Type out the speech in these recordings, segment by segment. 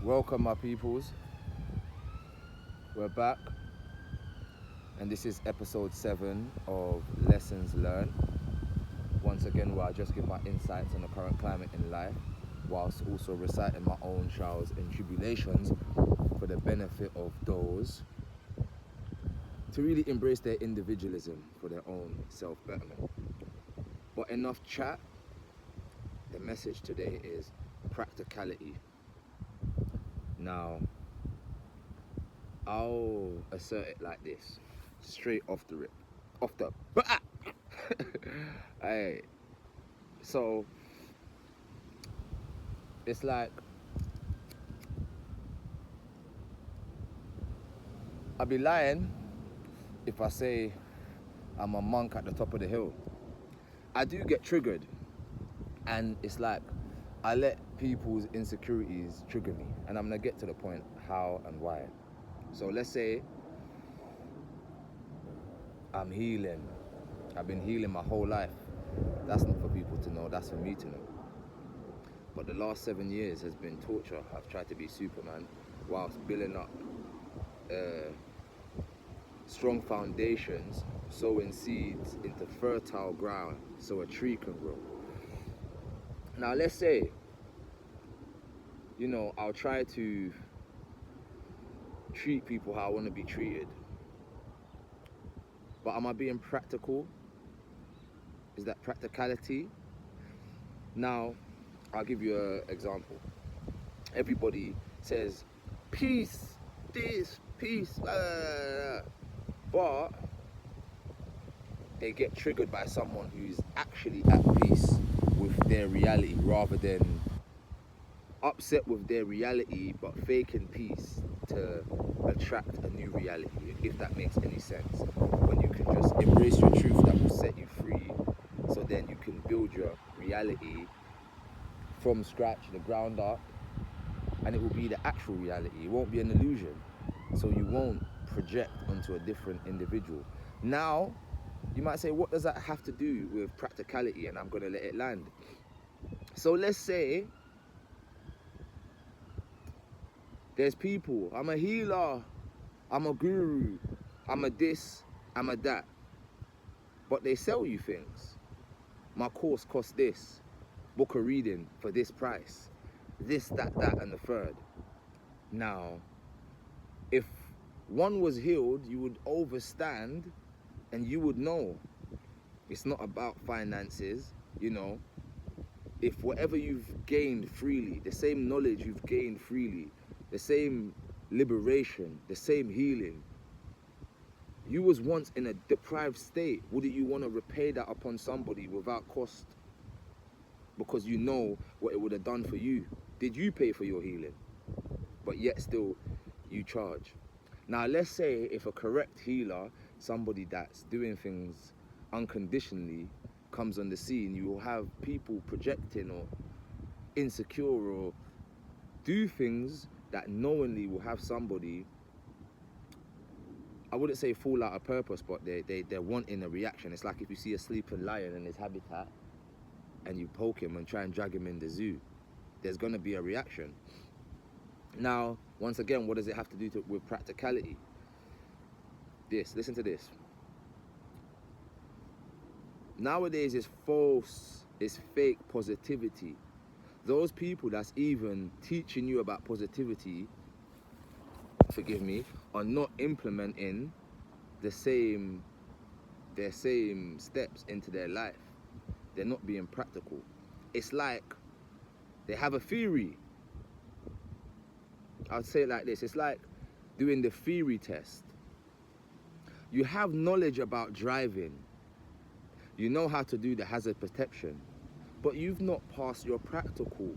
Welcome, my peoples. We're back, and this is episode 7 of Lessons Learned. Once again, where I just give my insights on the current climate in life, whilst also reciting my own trials and tribulations for the benefit of those to really embrace their individualism for their own self-betterment. But enough chat. The message today is practicality. Now, I'll assert it like this, straight off the rip, off the bat. Hey, so it's like I'd be lying if I say I'm a monk at the top of the hill. I do get triggered, and it's like I let people's insecurities trigger me, and I'm gonna get to the point how and why. So let's say I'm healing. I've been healing my whole life. That's not for people to know, that's for me to know. But the last 7 years has been torture. I've tried to be Superman whilst building up strong foundations, sowing seeds into fertile ground so a tree can grow. Now let's say, I'll try to treat people how I want to be treated. But am I being practical? Is that practicality? Now, I'll give you an example. Everybody says, peace, this, peace, blah, blah, blah. But they get triggered by someone who's actually at peace with their reality rather than upset with their reality but faking peace to attract a new reality, if that makes any sense. When you can just embrace your truth that will set you free, so then you can build your reality from scratch, the ground up, and it will be the actual reality. It won't be an illusion. So you won't project onto a different individual. Now, you might say, what does that have to do with practicality? And I'm going to let it land. So let's say there's people, I'm a healer, I'm a guru, I'm a this, I'm a that. But they sell you things. My course costs this. Book a reading for this price. This, that, and the third. Now, if one was healed, you would overstand and you would know. It's not about finances, If whatever you've gained freely, the same knowledge you've gained freely, the same liberation, the same healing, you was once in a deprived state, wouldn't you want to repay that upon somebody without cost? Because you know what it would have done for you. Did you pay for your healing? But yet still you charge. Now let's say if a correct healer, somebody that's doing things unconditionally, comes on the scene, you will have people projecting or insecure or do things that knowingly will have somebody, I wouldn't say fall out of purpose, but they're wanting a reaction. It's like if you see a sleeping lion in his habitat and you poke him and try and drag him in the zoo, there's going to be a reaction. Now, once again, what does it have to do with practicality? Listen to this. Nowadays, it's false, it's fake positivity. Those people that's even teaching you about positivity, forgive me, are not implementing their same steps into their life. They're not being practical. It's like they have a theory. I'd say it like this. It's like doing the theory test. You have knowledge about driving. You know how to do the hazard perception, but you've not passed your practical.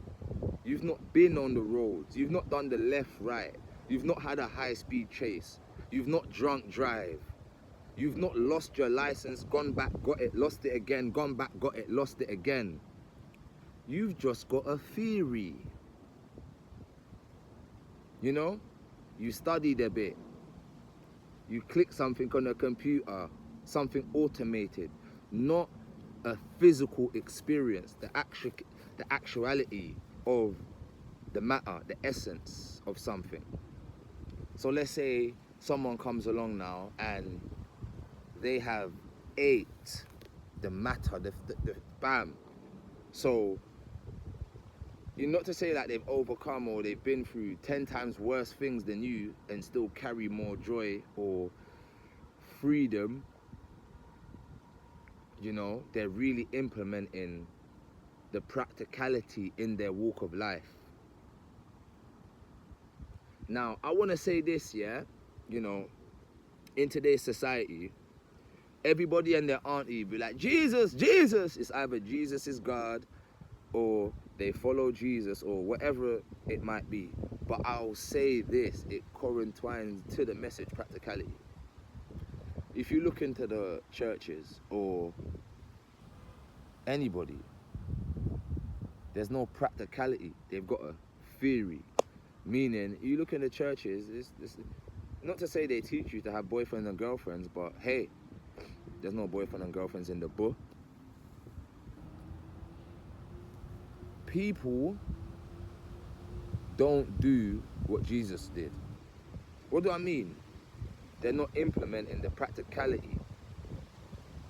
You've not been on the roads. You've not done the left, right. You've not had a high-speed chase. You've not drunk drive. You've not lost your license, gone back, got it, lost it again, gone back, got it, lost it again. You've just got a theory. You studied a bit. You click something on a computer, something automated, not a physical experience, the actuality of the matter, the essence of something. So let's say someone comes along now and they have 8, the matter, the bam. So you're not to say that they've overcome or they've been through 10 times worse things than you and still carry more joy or freedom. You know, they're really implementing the practicality in their walk of life. Now, I want to say this, yeah, you know, in today's society, everybody and their auntie be like, Jesus, Jesus. It's either Jesus is God or they follow Jesus or whatever it might be. But I'll say this, it corresponds to the message practicality. If you look into the churches or anybody, there's no practicality. They've got a theory. Meaning, you look in the churches, it's not to say they teach you to have boyfriends and girlfriends, but hey, there's no boyfriend and girlfriends in the book. People don't do what Jesus did. What do I mean? They're not implementing the practicality.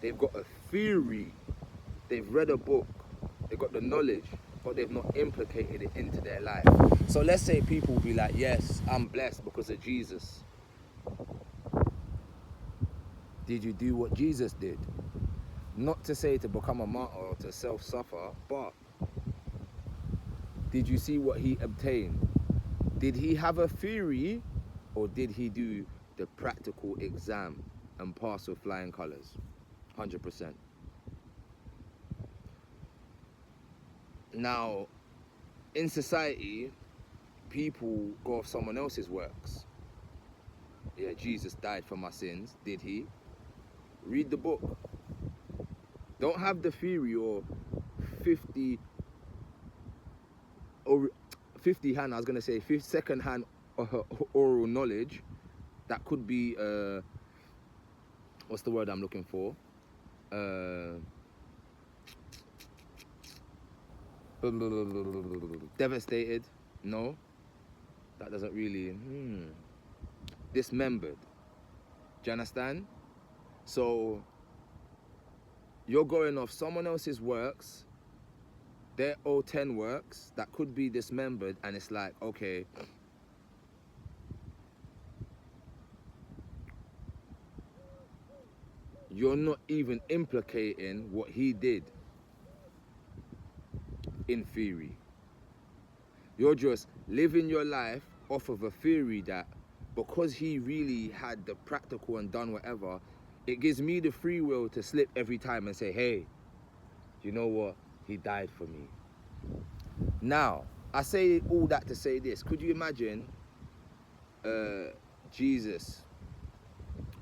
They've got a theory. They've read a book. They've got the knowledge, but they've not implicated it into their life. So let's say people be like, yes, I'm blessed because of Jesus. Did you do what Jesus did? Not to say to become a martyr or to self-suffer, but did you see what he obtained? Did he have a theory or did he do the practical exam and pass with flying colours? 100%. Now, in society, people go off someone else's works. Yeah, Jesus died for my sins. Did he? Read the book. Don't have the theory or 50 hand, I was going to say 50 hand oral knowledge that could be, what's the word I'm looking for? Devastated. No, that doesn't really, dismembered. Do you understand? So you're going off someone else's works, their O10 works that could be dismembered, and it's like, okay, you're not even implicating what he did in theory. You're just living your life off of a theory that because he really had the practical and done whatever, it gives me the free will to slip every time and say, hey, you know what? He died for me. Now, I say all that to say this. Could you imagine Jesus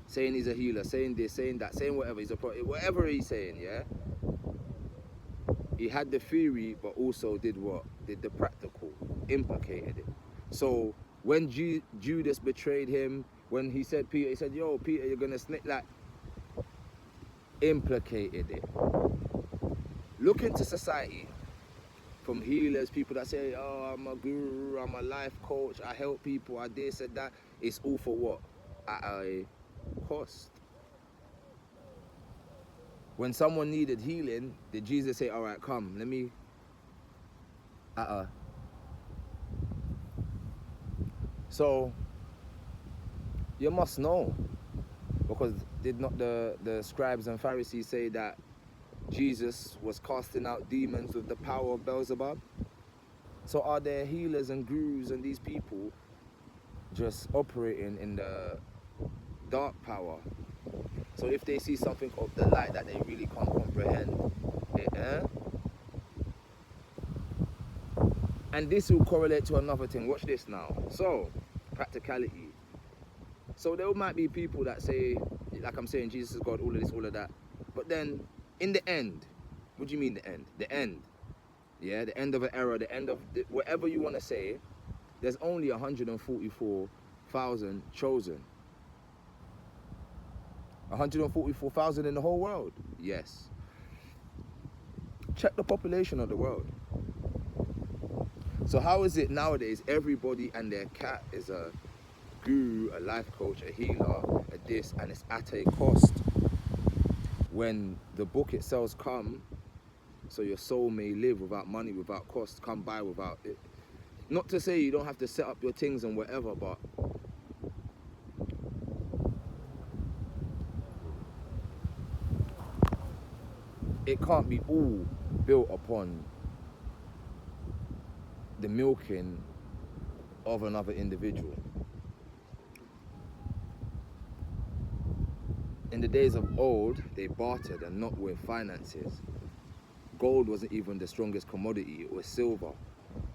saying he's a healer, saying this, saying that, saying whatever, he's a prophet, whatever he's saying, yeah? He had the theory, but also did what? Did the practical, implicated it. So when Judas betrayed him, when he said Peter, he said, yo, Peter, you're gonna snake, like, implicated it. Look into society, from healers, people that say, oh, I'm a guru, I'm a life coach, I help people, I this and that. It's all for what? At a cost. When someone needed healing, did Jesus say, all right, come, let me, So, you must know, because did not the scribes and Pharisees say that Jesus was casting out demons with the power of Beelzebub? So are there healers and gurus and these people just operating in the dark power? So if they see something of the light that they really can't comprehend, And this will correlate to another thing. Watch this now. So, practicality. So there might be people that say, like I'm saying, Jesus is God, all of this, all of that. But then, in the end, what do you mean the end? The end. Yeah, the end of an era, the end of whatever you want to say, there's only 144,000 chosen. 144,000 in the whole world? Yes. Check the population of the world. So how is it nowadays everybody and their cat is a guru, a life coach, a healer, a this, and it's at a cost, when the book itself come, so your soul may live without money, without cost, come by without it. Not to say you don't have to set up your things and whatever, but it can't be all built upon the milking of another individual. In the days of old, they bartered and not with finances. Gold wasn't even the strongest commodity, it was silver.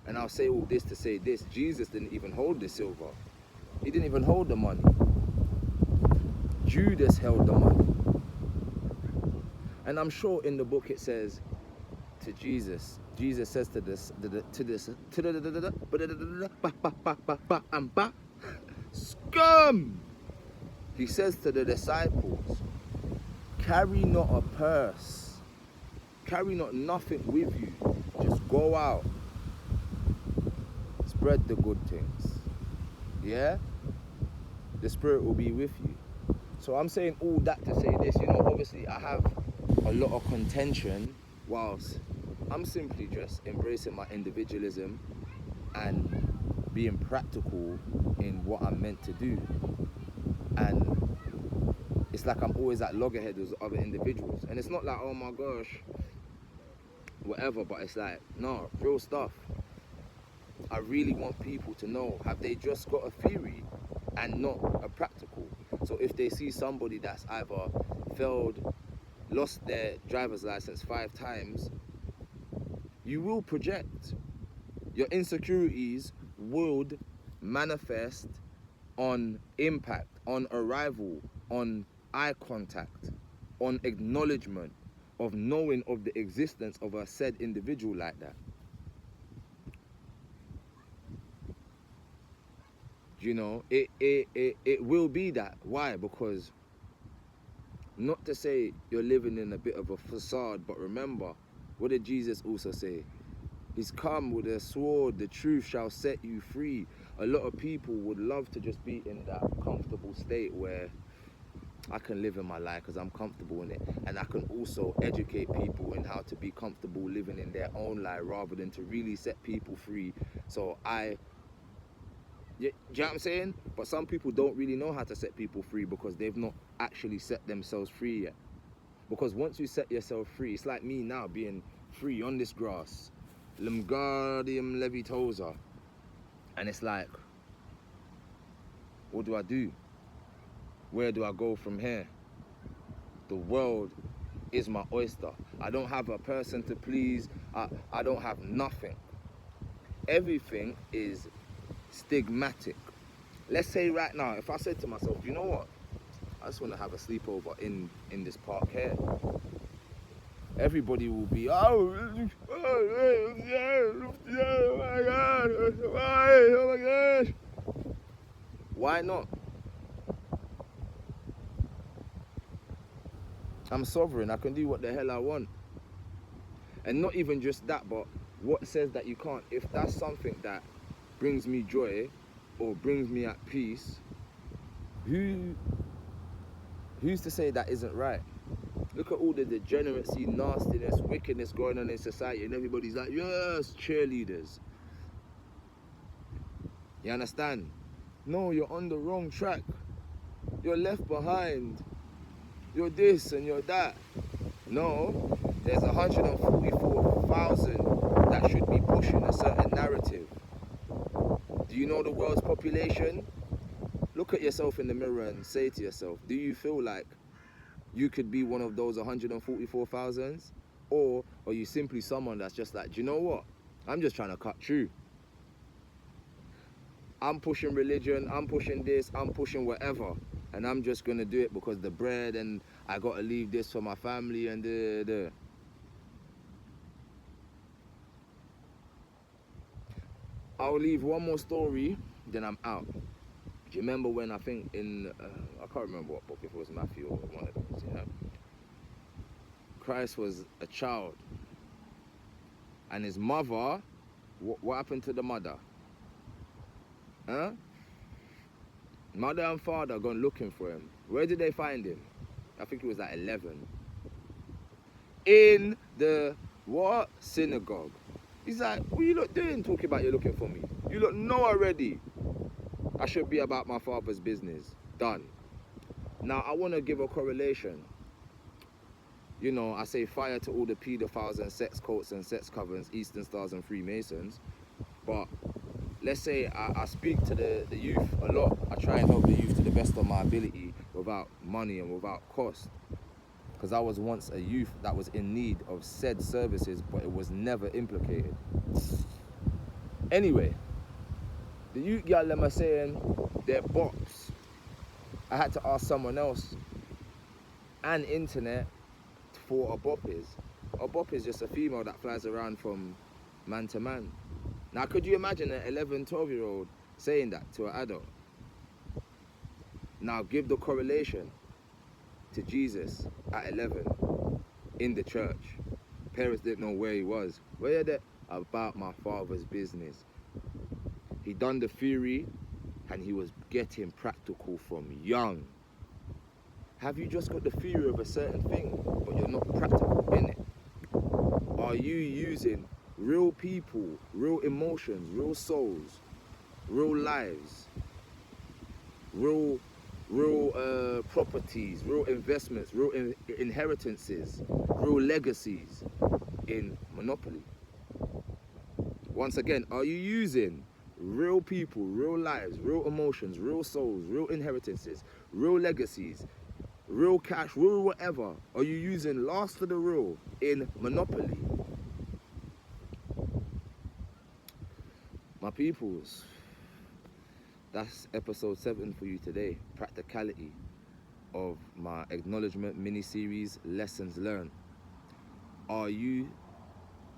And I'll say all this to say this, Jesus didn't even hold the silver. He didn't even hold the money. Judas held the money. And I'm sure in the book it says to Jesus says to this, scum! He says to the disciples, carry not a purse, carry not nothing with you, just go out, spread the good things, yeah? The Spirit will be with you. So I'm saying all that to say this, obviously I have a lot of contention whilst I'm simply just embracing my individualism and being practical in what I'm meant to do. And it's like I'm always at loggerheads with other individuals. And it's not like, oh my gosh, whatever, but it's like, no, real stuff. I really want people to know, have they just got a theory and not a practical? So if they see somebody that's either failed, lost their driver's license 5 times, you will project. Your insecurities would manifest on impact, on arrival, on eye contact, on acknowledgement of knowing of the existence of a said individual like that. It will be that. Why? Because not to say you're living in a bit of a facade, but remember, what did Jesus also say? He's come with a sword, the truth shall set you free. A lot of people would love to just be in that comfortable state where I can live in my life because I'm comfortable in it, and I can also educate people in how to be comfortable living in their own life rather than to really set people free. So do you know what I'm saying? But some people don't really know how to set people free because they've not actually set themselves free yet. Because once you set yourself free, it's like me now being free on this grass. Limgardium levitosa. And it's like, what do I do? Where do I go from here? The world is my oyster. I don't have a person to please. I don't have nothing. Everything is stigmatic. Let's say right now, if I said to myself, you know what? I just want to have a sleepover in this park here. Everybody will be, oh my God, oh my gosh. Why not? I'm sovereign, I can do what the hell I want. And not even just that, but what says that you can't? If that's something that brings me joy or brings me at peace, who's to say that isn't right? Look at all the degeneracy, nastiness, wickedness going on in society, and everybody's like, yes, cheerleaders. You understand? No, you're on the wrong track. You're left behind. You're this and you're that. No, there's 144,000 that should be pushing a certain narrative. Do you know the world's population? Look at yourself in the mirror and say to yourself, do you feel like you could be one of those 144,000s? Or are you simply someone that's just like, do you know what? I'm just trying to cut through. I'm pushing religion, I'm pushing this, I'm pushing whatever. And I'm just going to do it because the bread and I got to leave this for my family and the. I'll leave one more story, then I'm out. Do you remember when I think in, I can't remember what book, if it was Matthew or one of those, yeah? Christ was a child and his mother What happened to the mother? Huh? Mother and father gone looking for him. Where did they find him? I think it was at 11. In the what? Synagogue. He's like, what you lot doing talking about you're looking for me? You lot know already. I should be about my father's business. Done. Now, I want to give a correlation. You know, I say fire to all the pedophiles and sex cults and sex covens, Eastern Stars and Freemasons. But let's say I speak to the youth a lot. I try and help the youth to the best of my ability without money and without cost. Because I was once a youth that was in need of said services, but it was never implicated. Anyway, the youth y'all are saying they're bots. I had to ask someone else and internet for a bop is. A bop is just a female that flies around from man to man. Now, could you imagine an 11, 12-year-old saying that to an adult? Now, give the correlation to Jesus at 11 in the church. Parents didn't know where he was. Where they about my father's business. He done the theory and he was getting practical from young. Have you just got the theory of a certain thing, but you're not practical in it? Are you using real people, real emotions, real souls, real lives, real properties, real investments, real inheritances, real legacies in Monopoly? Once again, are you using real people, real lives, real emotions, real souls, real inheritances, real legacies, real cash, real whatever? Are you using last for the real in Monopoly? My peoples, that's episode 7 for you today. Practicality of my acknowledgement mini-series, Lessons Learned. Are you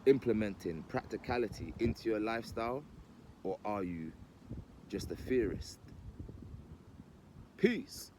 implementing practicality into your lifestyle, or are you just a theorist? Peace.